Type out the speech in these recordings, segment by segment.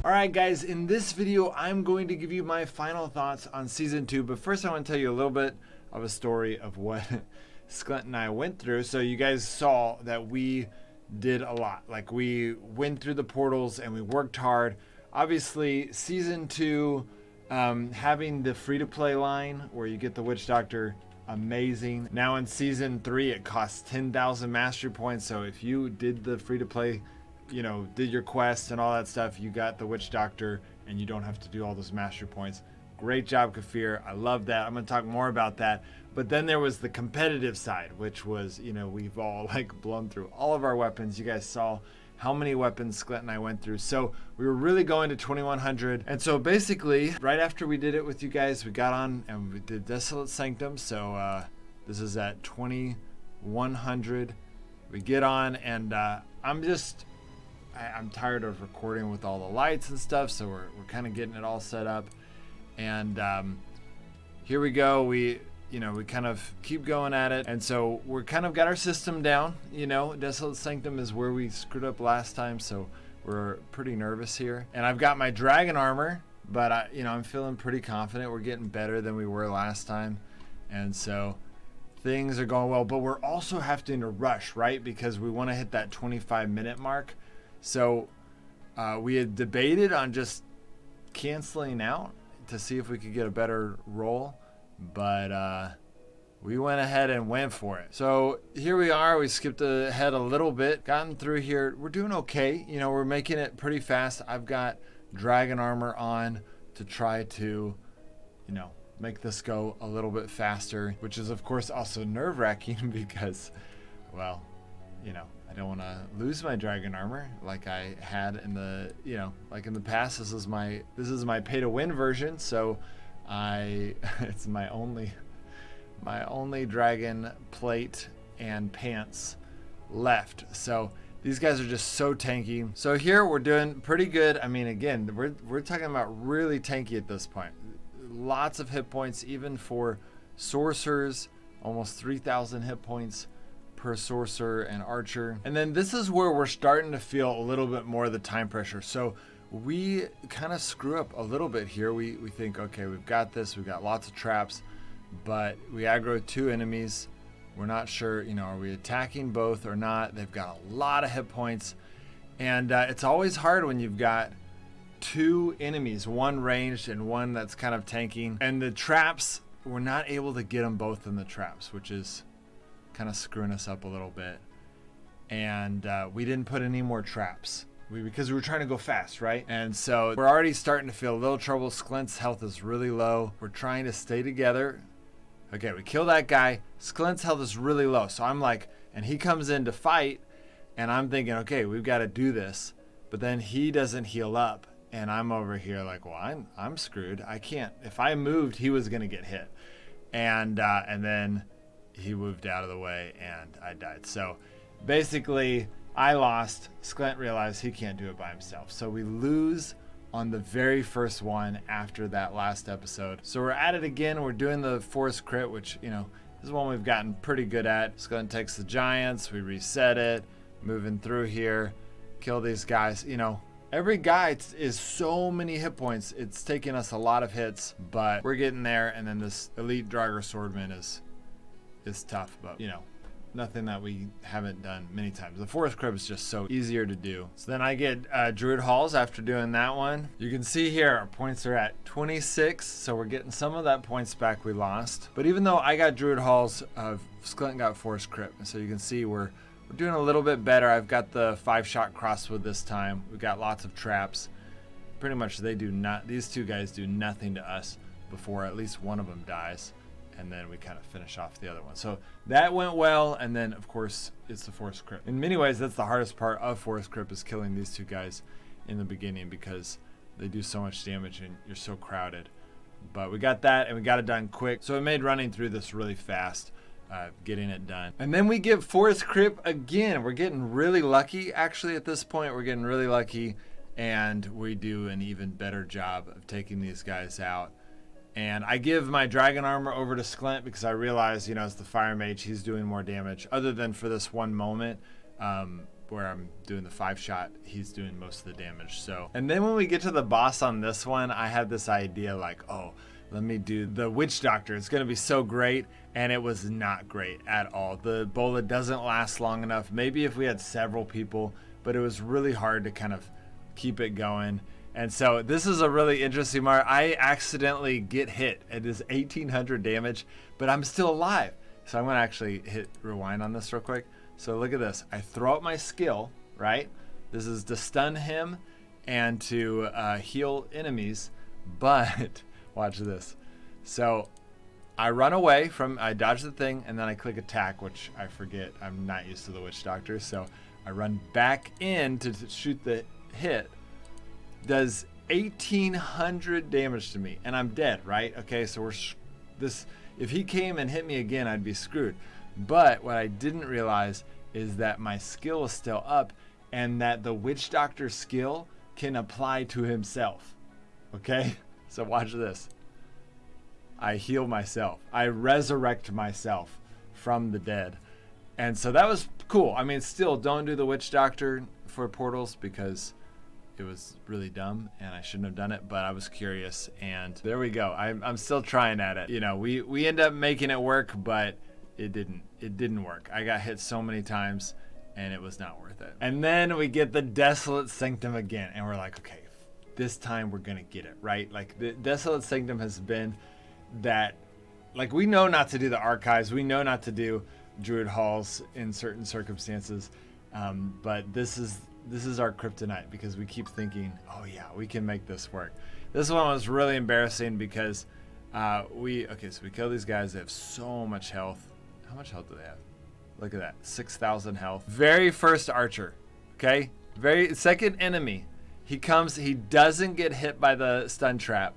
Alright guys, in this video I'm going to give you my final thoughts on Season 2, but first I want to tell you a little bit of a story of what Sklent and I went through. So you guys saw that we did a lot. Like, we went through the portals and we worked hard. Obviously, Season 2, having the free-to-play line where you get the Witch Doctor, amazing. Now in Season 3 it costs 10,000 mastery points, so if you did the free-to-play, you know, did your quests and all that stuff, you got the Witch Doctor and you don't have to do all those mastery points. Great job, Kafir. I love that. I'm going to talk more about that. But then there was the competitive side, which was, you know, we've all like blown through all of our weapons. You guys saw how many weapons Sklent and I went through. So we were really going to 2100. And so basically, right after we did it with you guys, we got on and we did Desolate Sanctum. So this is at 2100. We get on and I'm tired of recording with all the lights and stuff, so we're kind of getting it all set up. And here we go. We kind of keep going at it, and so we're kind of got our system down. You know, Desolate Sanctum is where we screwed up last time, so we're pretty nervous here. And I've got my dragon armor, but I'm feeling pretty confident. We're getting better than we were last time, and so things are going well. But we're also having to rush, right? Because we want to hit that 25-minute mark. So we had debated on just canceling out to see if we could get a better roll, but we went ahead and went for it. So here we are. We skipped ahead a little bit, gotten through here. We're doing okay. You know, we're making it pretty fast. I've got dragon armor on to try to, make this go a little bit faster, which is of course also nerve-wracking because, well, I don't want to lose my dragon armor like I had in the, like in the past. This is my pay to win version, so it's my only dragon plate and pants left. So these guys are just so tanky. So here we're doing pretty good. I mean, again, we're talking about really tanky at this point. Lots of hit points, even for sorcerers, almost 3,000 hit points per sorcerer and archer. And then this is where we're starting to feel a little bit more of the time pressure. So we kind of screw up a little bit here. We think, okay, we've got this, we've got lots of traps, but we aggro 2 enemies. We're not sure, are we attacking both or not? They've got a lot of hit points, and it's always hard when you've got 2 enemies, one ranged and one that's kind of tanking. And the traps, we're not able to get them both in the traps, which is kind of screwing us up a little bit. And we didn't put any more traps because we were trying to go fast, right? And so we're already starting to feel a little trouble. Sklent's health is really low. We're trying to stay together. Okay, we kill that guy. Sklent's health is really low, so I'm like, and he comes in to fight, and I'm thinking, okay, we've got to do this. But then he doesn't heal up, and I'm over here like, well, I'm screwed. I can't. If I moved, he was gonna get hit, and then he moved out of the way and I died. So basically I lost. Sklent realized he can't do it by himself. So we lose on the very first one after that last episode. So we're at it again. We're doing the forest crit, which, this is one we've gotten pretty good at. Sklent takes the giants. We reset it. Moving through here. Kill these guys. Every guy is so many hit points. It's taking us a lot of hits, but we're getting there. And then this elite Draugr swordman is tough, but nothing that we haven't done many times. The forest crypt is just so easier to do. So then I get druid halls after doing that one. You can see here our points are at 26, so we're getting some of that points back we lost. But even though I got druid halls, Sklent got forest crypt, and so you can see we're doing a little bit better. I've got the 5-shot crossbow this time. We've got lots of traps. Pretty much these 2 guys do nothing to us before at least one of them dies. And then we kind of finish off the other one. So that went well, and then of course it's the forest crypt. In many ways, that's the hardest part of forest crypt, is killing these 2 guys in the beginning because they do so much damage and you're so crowded. But we got that, and we got it done quick. So it made running through this really fast, getting it done. And then we get forest crypt again. We're getting really lucky. Actually, at this point, we're getting really lucky, and we do an even better job of taking these guys out. And I give my dragon armor over to Sklent because I realize, as the fire mage, he's doing more damage. Other than for this one moment, where I'm doing the 5-shot, he's doing most of the damage. So, and then when we get to the boss on this one, I had this idea like, oh, let me do the witch doctor. It's gonna be so great, and it was not great at all. The bola doesn't last long enough. Maybe if we had several people, but it was really hard to kind of keep it going. And so this is a really interesting mark. I accidentally get hit. It is 1800 damage, but I'm still alive. So I'm gonna actually hit rewind on this real quick. So look at this. I throw out my skill, right? This is to stun him and to heal enemies, but watch this. So I run away from, I dodge the thing, and then I click attack, which I forget. I'm not used to the witch doctor. So I run back in to shoot the hit. Does 1800 damage to me, and I'm dead, right? Okay, so if he came and hit me again, I'd be screwed. But what I didn't realize is that my skill is still up, and that the witch doctor skill can apply to himself. Okay, so watch this. I heal myself. I resurrect myself from the dead. And so that was cool. I mean, still, don't do the witch doctor for portals because it was really dumb and I shouldn't have done it, but I was curious, and there we go. I'm still trying at it. You know, we end up making it work, but it didn't work. I got hit so many times and it was not worth it. And then we get the Desolate Sanctum again, and we're like, okay, this time we're gonna get it, right? Like the Desolate Sanctum has been that, like, we know not to do the archives, we know not to do Druid Halls in certain circumstances, but this is our kryptonite because we keep thinking, oh yeah, we can make this work. This one was really embarrassing because so we kill these guys. They have so much health. How much health do they have? Look at that, 6,000 health. Very first archer, okay? Very second enemy. He comes, he doesn't get hit by the stun trap.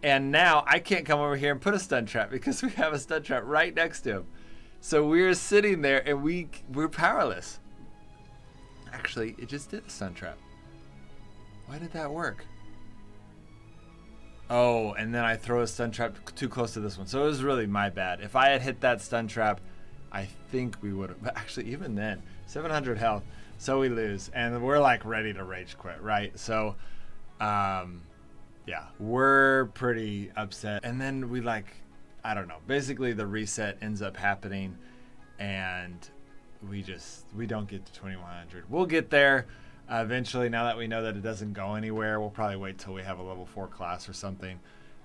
And now I can't come over here and put a stun trap because we have a stun trap right next to him. So we're sitting there and we're powerless. Actually, it just did a stun trap. Why did that work? Oh, and then I throw a stun trap too close to this one. So it was really my bad. If I had hit that stun trap, I think we would have. But actually, even then, 700 health. So we lose. And we're like ready to rage quit, right? So, yeah, we're pretty upset. And then we I don't know. Basically, the reset ends up happening. And we don't get to 2100. We'll get there eventually. Now that we know that it doesn't go anywhere, we'll probably wait till we have a level 4 class or something.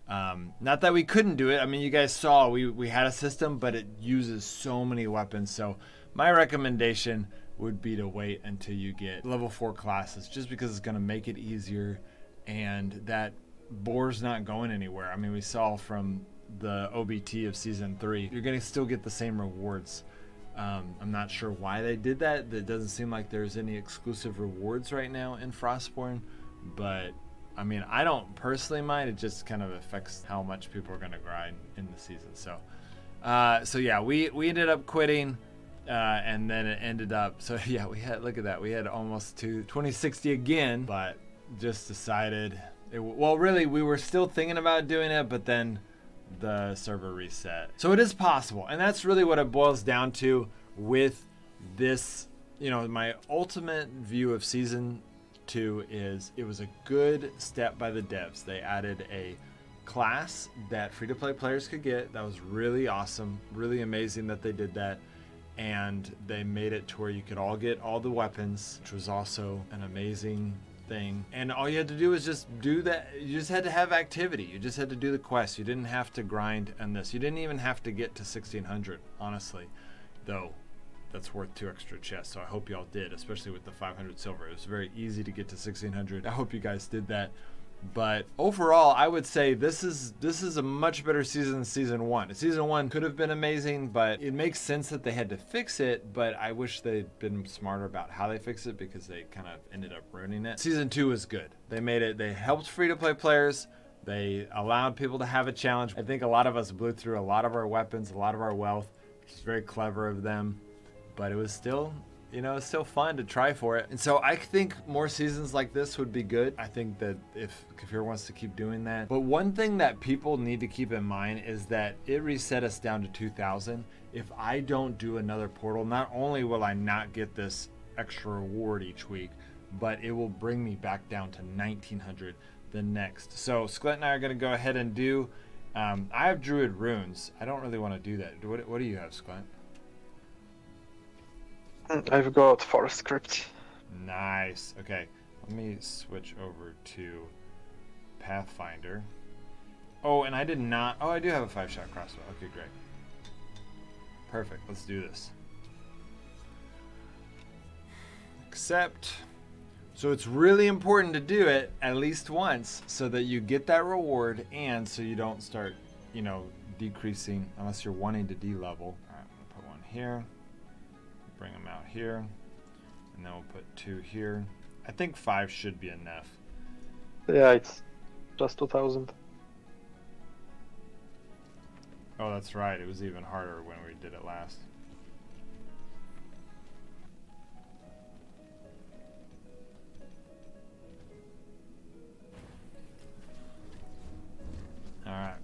Not that we couldn't do it. I mean, you guys saw we had a system, but it uses so many weapons. So my recommendation would be to wait until you get level 4 classes, just because it's going to make it easier, and that boar's not going anywhere. I mean, we saw from the OBT of season 3, you're going to still get the same rewards. I'm not sure why they did that. It doesn't seem like there's any exclusive rewards right now in Frostborn, but I mean, I don't personally mind. It just kind of affects how much people are going to grind in the season. So yeah, we ended up quitting, and then it ended up. So yeah, look at that. We had almost to 2060 again, but just decided. Well, really, we were still thinking about doing it, but then the server reset. So it is possible, and that's really what it boils down to with this. You know, my ultimate view of season 2 is it was a good step by the devs. They added a class that free-to-play players could get. That was really awesome, really amazing that they did that. And they made it to where you could all get all the weapons, which was also an amazing thing. And all you had to do was just do that. You just had to have activity. You just had to do the quest. You didn't have to grind on this. You didn't even have to get to 1600, honestly, though that's worth 2 extra chests. So I hope y'all did, especially with the 500 silver. It was very easy to get to 1600. I hope you guys did that. But overall, I would say this is a much better season than season 1. Season 1 could have been amazing, but it makes sense that they had to fix it, but I wish they'd been smarter about how they fixed it because they kind of ended up ruining it. Season 2 is good. They helped free-to-play players. They allowed people to have a challenge. I think a lot of us blew through a lot of our weapons, a lot of our wealth, which is very clever of them, but it was still, you know, it's still fun to try for it. And so I think more seasons like this would be good. I think that if Kafir wants to keep doing that. But one thing that people need to keep in mind is that it reset us down to 2000. If I don't do another portal, not only will I not get this extra reward each week, but it will bring me back down to 1900 the next. So Sklett and I are going to go ahead and do, I have Druid runes. I don't really want to do that. What do you have, Sklett? I've got forest crypt. Nice. Okay, let me switch over to Pathfinder. Oh, and I did not, oh, I do have a 5-shot crossbow. Okay, great. Perfect, let's do this. Accept. So it's really important to do it at least once so that you get that reward and so you don't start, you know, decreasing unless you're wanting to de-level. All right, I'm gonna put one here, bring them out here, and then we'll put 2 here. I think 5 should be enough. Yeah, it's just 2000. Oh, that's right. It was even harder when we did it last. All right.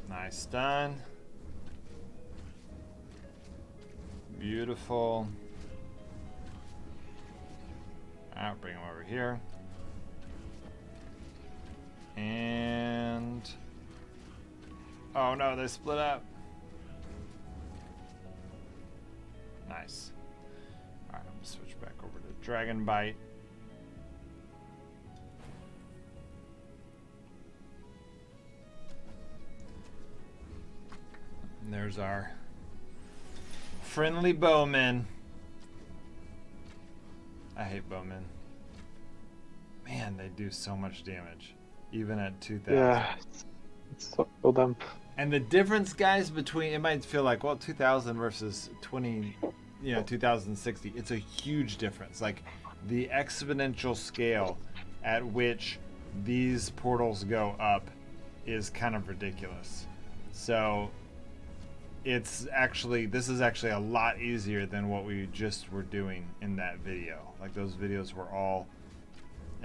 Nice done. Beautiful. All right, bring them over here. And oh no, they split up. Nice. All right, I'm gonna switch back over to Dragon Bite. And there's our friendly bowmen. I hate bowmen. Man, they do so much damage, even at 2000. Yeah, it's so dumb. And the difference, guys, between, it might feel like, well, 2000 versus 2060, it's a huge difference. Like the exponential scale at which these portals go up is kind of ridiculous. So it's actually, this is actually a lot easier than what we just were doing in that video. Like those videos were all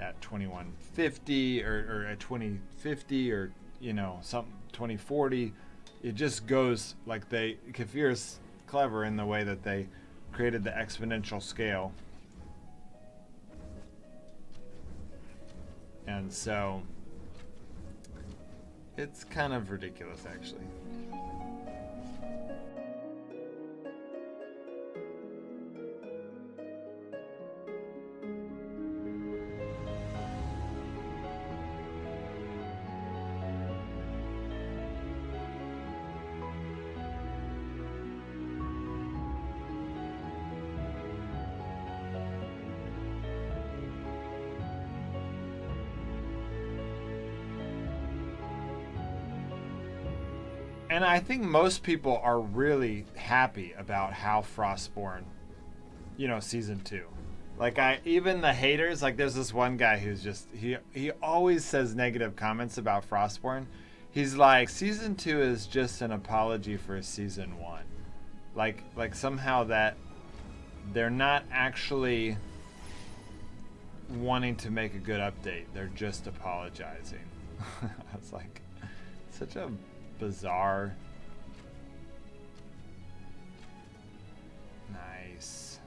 at 2150 or at 2050 or, you know, something 2040. It just goes like Kefir's clever in the way that they created the exponential scale. And so it's kind of ridiculous, actually. And I think most people are really happy about how Frostborn, you know, season 2. Like even the haters, like there's this one guy who's just, he always says negative comments about Frostborn. He's like, season 2 is just an apology for season 1. Like somehow that they're not actually wanting to make a good update. They're just apologizing. I was like, such a bizarre. Nice.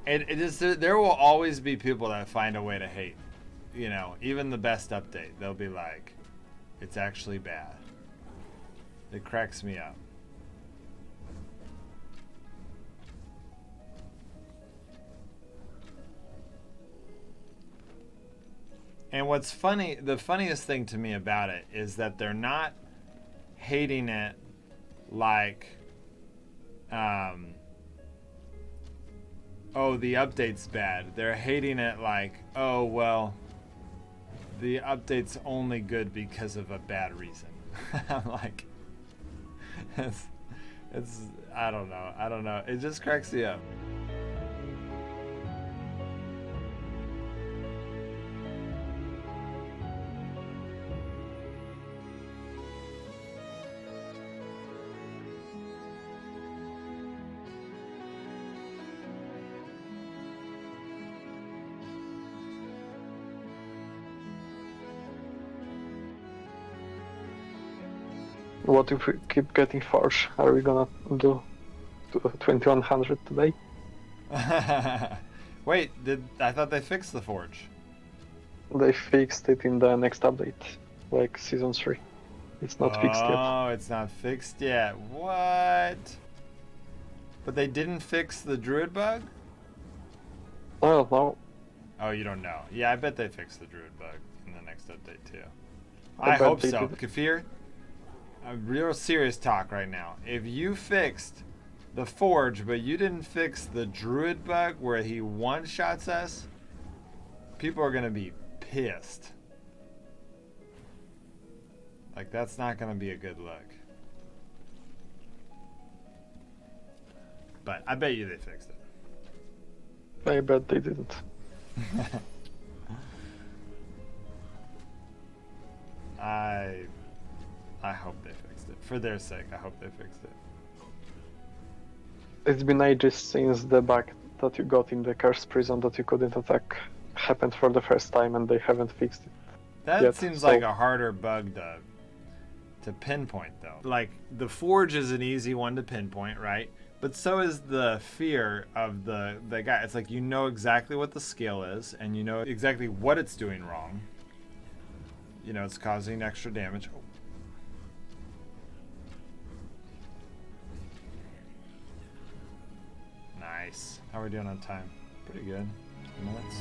It is, there will always be people that find a way to hate. You know, even the best update, they'll be like, it's actually bad. It cracks me up. And what's funny, the funniest thing to me about it is that they're not hating it like, oh, the update's bad. They're hating it like, oh, well, the update's only good because of a bad reason. I'm like, it's, I don't know. It just cracks me up. What if we keep getting forge? Are we gonna do 2100 today? Wait, I thought they fixed the forge? They fixed it in the next update, like season 3. It's not fixed yet. Oh, it's not fixed yet. What? But they didn't fix the druid bug? Well, no. Oh, you don't know. Yeah, I bet they fixed the druid bug in the next update too. I I bet hope they so. did. Kafir, a real serious talk right now. If you fixed the forge, but you didn't fix the druid bug where he one-shots us, people are going to be pissed. Like, that's not going to be a good look. But I bet you they fixed it. I bet they didn't. I hope they fixed it. For their sake, I hope they fixed it. It's been ages since the bug that you got in the cursed prison that you couldn't attack happened for the first time, and they haven't fixed it. That yet, seems so- like a harder bug to pinpoint, though. Like, the forge is an easy one to pinpoint, right? But so is the fear of the guy. It's like you know exactly what the skill is, and you know exactly what it's doing wrong. You know, it's causing extra damage. Oh. Nice. How are we doing on time? Pretty good. 2 minutes.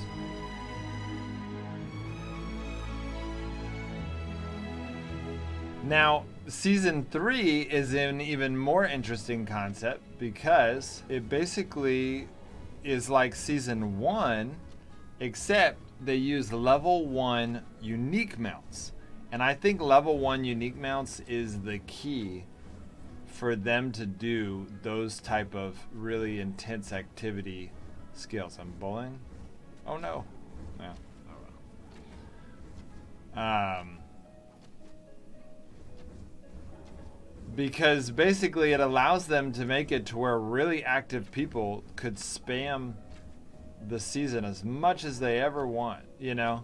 Now, Season 3 is an even more interesting concept because it basically is like Season 1, except they use level 1 unique mounts. And I think level 1 unique mounts is the key for them to do those type of really intense activity skills. I'm bowling? Oh no. Yeah. Oh well. Because basically it allows them to make it to where really active people could spam the season as much as they ever want, you know?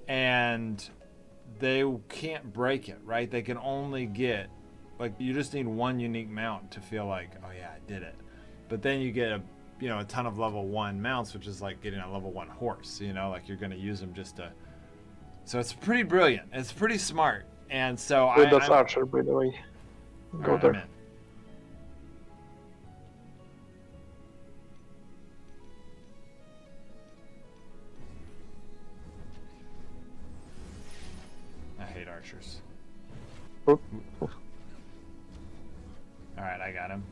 And they can't break it, right? They can only get, like, you just need one unique mount to feel like, oh yeah, I did it. But then you get a ton of level 1 mounts, which is like getting a level 1 horse, you know? Like, you're going to use them just to... So it's pretty brilliant. It's pretty smart. And so That's Archer, by the way. Go right, there. I'm in. I hate archers. Oop. Alright, I got him.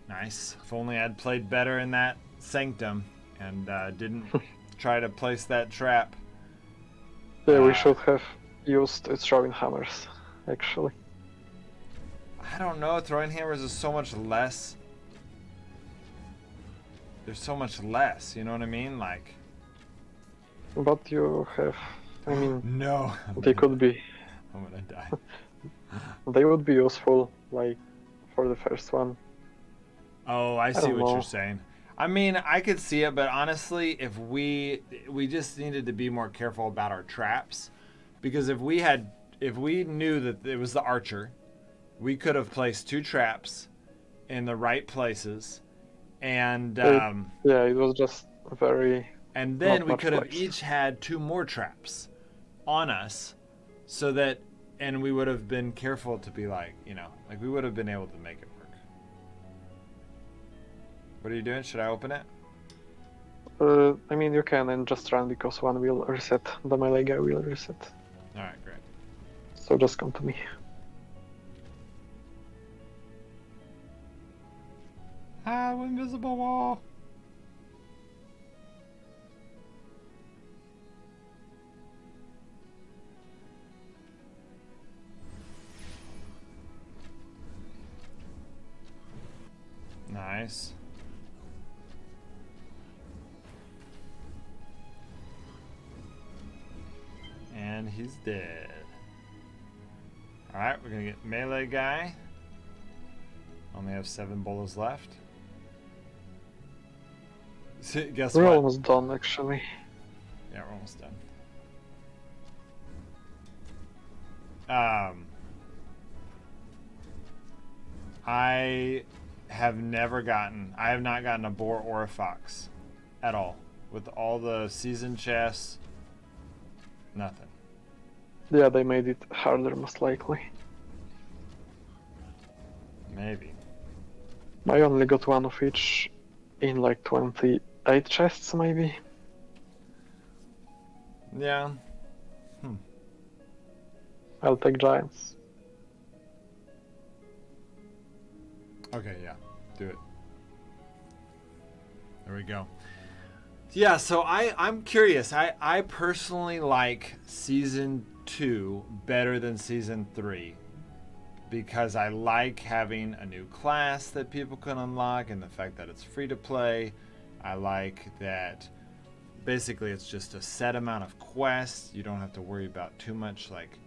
Nice. If only I'd played better in that sanctum and didn't try to place that trap. Yeah, we should have used throwing hammers, actually. I don't know. Throwing hammers is so much less. There's so much less. You know what I mean? Like. But you have, I mean, No. they could be, I'm gonna die. they would be useful, like, for the first one. Oh, I see don't what know. you're saying. I mean, I could see it, but honestly, if we just needed to be more careful about our traps, because if we knew that it was the archer, we could have placed 2 traps in the right places, and Yeah, it was just very... and then not we much could have place. each had 2 more traps on us, so that, and we would have been careful to be like, you know, like we would have been able to make it work. What are you doing? Should I open it? I mean, you can and just run because one will reset. The melee guy will reset. All right, great. So just come to me. Ah, invisible wall. Nice. And he's dead. Alright, we're gonna get melee guy. Only have 7 bolas left. Guess We're what? almost done, actually. Yeah, we're almost done. Um, I have not gotten a boar or a fox at all. With all the season chests, nothing. Yeah, they made it harder, most likely. Maybe. I only got one of each in like 28 chests, maybe. Yeah. I'll take giants. Okay, yeah. Do it. There we go. Yeah, so I'm curious. I personally like Season 2 better than Season 3 because I like having a new class that people can unlock and the fact that it's free to play. I like that basically it's just a set amount of quests. You don't have to worry about too much like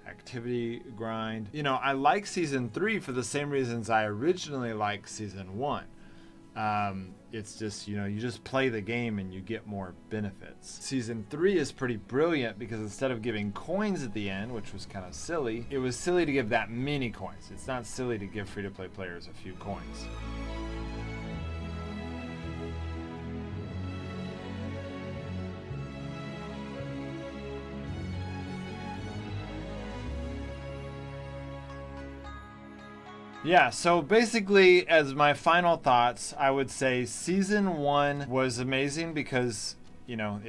activity grind. You know, I like Season 3 for the same reasons I originally liked Season 1. It's just, you know, you just play the game and you get more benefits. Season 3 is pretty brilliant because instead of giving coins at the end, which was kind of silly, it was silly to give that many coins. It's not silly to give free-to-play players a few coins. Yeah, so basically, as my final thoughts, I would say Season 1 was amazing because, you know,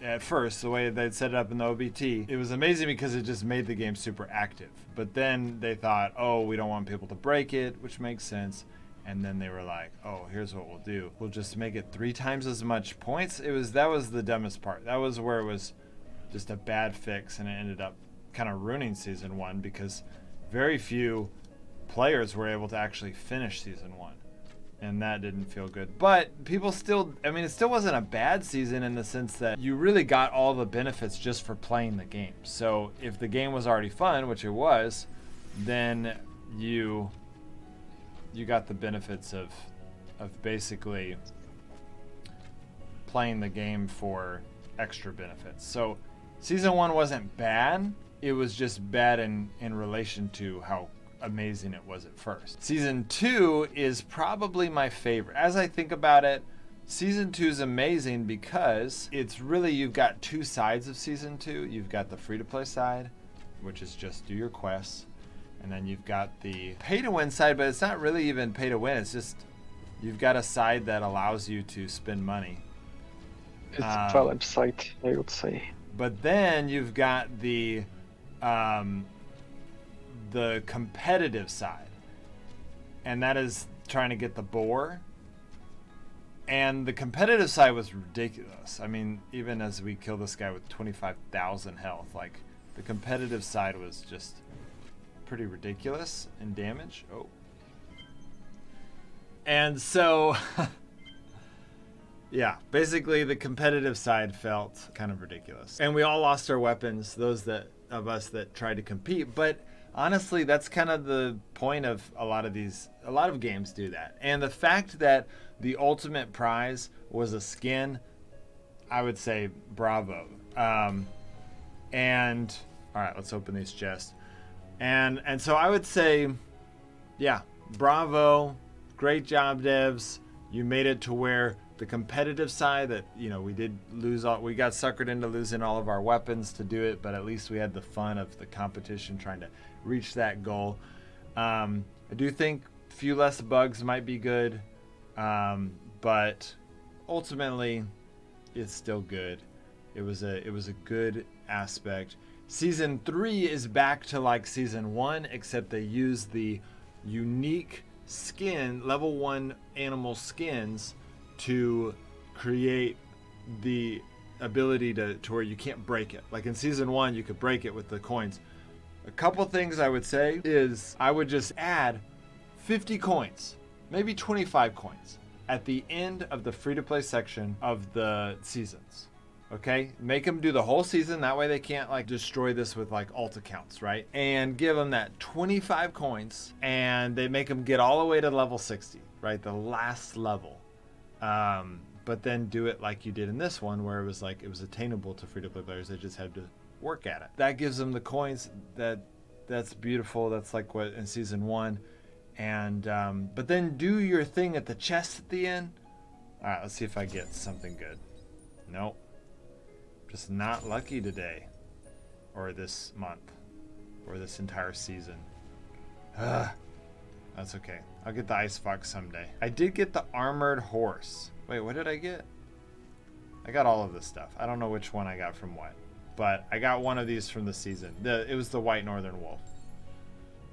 at first, the way they'd set it up in the OBT, it was amazing because it just made the game super active. But then they thought, oh, we don't want people to break it, which makes sense. And then they were like, oh, here's what we'll do. We'll just make it 3 times as much points. That was the dumbest part. That was where it was just a bad fix, and it ended up kind of ruining Season 1 because very few players were able to actually finish Season 1, and that didn't feel good. But people still, I mean, it still wasn't a bad season in the sense that you really got all the benefits just for playing the game. So if the game was already fun, which it was, then you got the benefits of basically playing the game for extra benefits. So Season 1 wasn't bad, it was just bad in relation to how amazing it was at first. Season 2 is probably my favorite. As I think about it, Season 2 is amazing because it's really, you've got 2 sides of Season 2. You've got the free-to-play side, which is just do your quests, and then you've got the pay-to-win side, but it's not really even pay-to-win. It's just you've got a side that allows you to spend money. It's a challenge site, I would say. But then you've got the competitive side, and that is trying to get the boar. And the competitive side was ridiculous. I mean, even as we killed this guy with 25,000 health, like the competitive side was just pretty ridiculous in damage. Oh, and so yeah, basically the competitive side felt kind of ridiculous, and we all lost our weapons, those of us that tried to compete. But honestly, that's kind of the point of a lot of games do that. And the fact that the ultimate prize was a skin, I would say bravo. And all right, let's open these chests. And so I would say, yeah, bravo, great job, devs. You made it to where the competitive side that, you know, we got suckered into losing all of our weapons to do it, but at least we had the fun of the competition trying to reach that goal. I do think a few less bugs might be good, but ultimately it's still good. It was a good aspect. Season 3 is back to like Season 1, except they use the unique skin, level 1 animal skins, to create the ability to where you can't break it. Like in Season 1, you could break it with the coins. A couple things I would say is I would just add 50 coins, maybe 25 coins at the end of the free-to-play section of the seasons. Okay, make them do the whole season. That way they can't like destroy this with like alt accounts, right? And give them that 25 coins, and they make them get all the way to level 60, right? The last level. But then do it like you did in this one, where it was attainable to free-to-play players. They just had to work at it. That gives them the coins that That's beautiful. That's like what in season 1. And but then do your thing at the chest at the end. All right, let's see if I get something good. Nope. Just not lucky today, or this month, or this entire season. That's okay. I'll get the Ice Fox someday. I did get the Armored Horse. Wait, what did I get? I got all of this stuff. I don't know which one I got from what, but I got one of these from the season. It was the White Northern Wolf.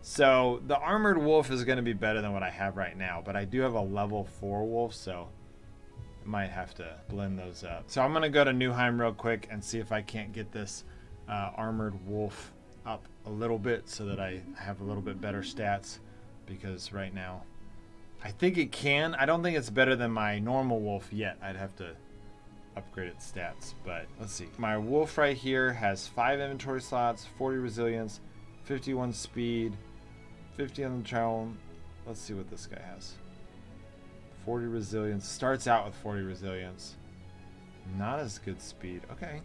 So the Armored Wolf is going to be better than what I have right now, but I do have a level 4 wolf, so I might have to blend those up. So I'm going to go to Newheim real quick and see if I can't get this Armored Wolf up a little bit so that I have a little bit better stats, because right now I think it can. I don't think it's better than my normal wolf yet. I'd have to upgrade its stats, but let's see. My wolf right here has 5 inventory slots, 40 resilience, 51 speed, 50 on the travel. Let's see what this guy has. 40 resilience. Starts out with 40 resilience. Not as good speed. Okay.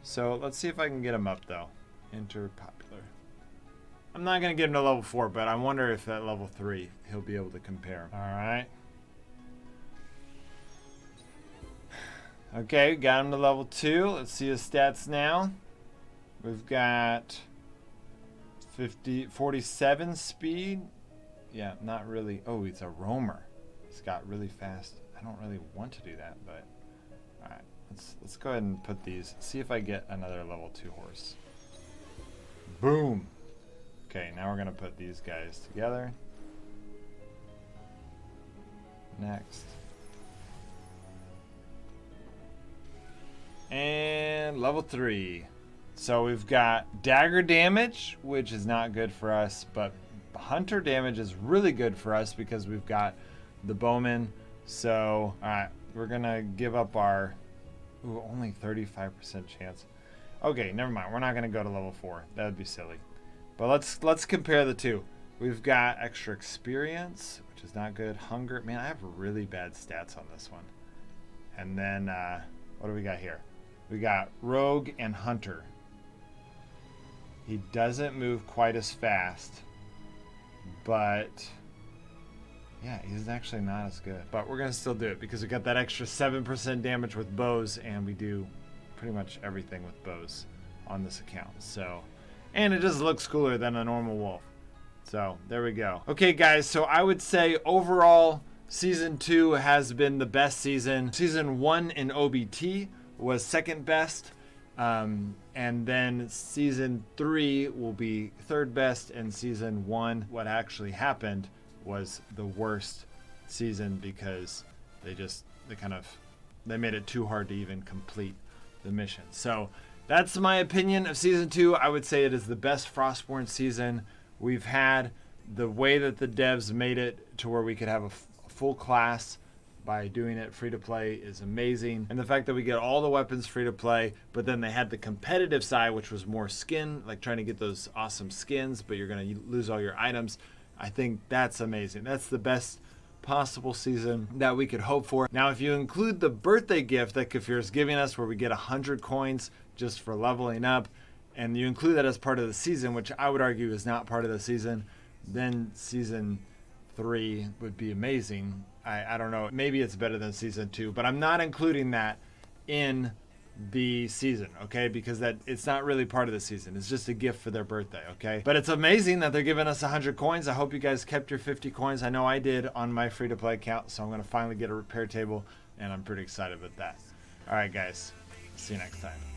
So let's see if I can get him up though. Enter popular. I'm not going to get him to level 4, but I wonder if at level 3 he'll be able to compare. Alright. Okay, got him to level 2. Let's see his stats now. We've got 47 speed. Yeah, not really. Oh, it's a roamer. It's got really fast. I don't really want to do that, but all right. Let's go ahead and put these. See if I get another level 2 horse. Boom. Okay, now we're gonna put these guys together. Next. And level 3. So we've got dagger damage, which is not good for us, but hunter damage is really good for us because we've got the bowman. So, alright, we're gonna give up our only 35% chance. Okay, never mind. We're not gonna go to level 4. That would be silly. But let's compare the two. We've got extra experience, which is not good. Hunger. Man, I have really bad stats on this one. And then what do we got here? We got rogue and hunter. He doesn't move quite as fast, but yeah, he's actually not as good. But we're gonna still do it because we got that extra 7% damage with bows, and we do pretty much everything with bows on this account. So, and it just looks cooler than a normal wolf. So there we go. Okay, guys. So I would say overall, season 2 has been the best season. Season 1 in OBT was second best. And then season 3 will be third best, and season 1, what actually happened was the worst season because they made it too hard to even complete the mission. So that's my opinion of season 2. I would say it is the best Frostborn season we've had. The way that the devs made it to where we could have a full class by doing it free to play is amazing. And the fact that we get all the weapons free to play, but then they had the competitive side, which was more skin, like trying to get those awesome skins, but you're going to lose all your items. I think that's amazing. That's the best possible season that we could hope for. Now, if you include the birthday gift that Kafir is giving us, where we get 100 coins just for leveling up, and you include that as part of the season, which I would argue is not part of the season, then season 3 would be amazing. I don't know, maybe it's better than season 2, but I'm not including that in the season, okay? Because it's not really part of the season. It's just a gift for their birthday, okay? But it's amazing that they're giving us 100 coins. I hope you guys kept your 50 coins. I know I did on my free-to-play account, so I'm going to finally get a repair table, and I'm pretty excited with that. All right, guys. See you next time.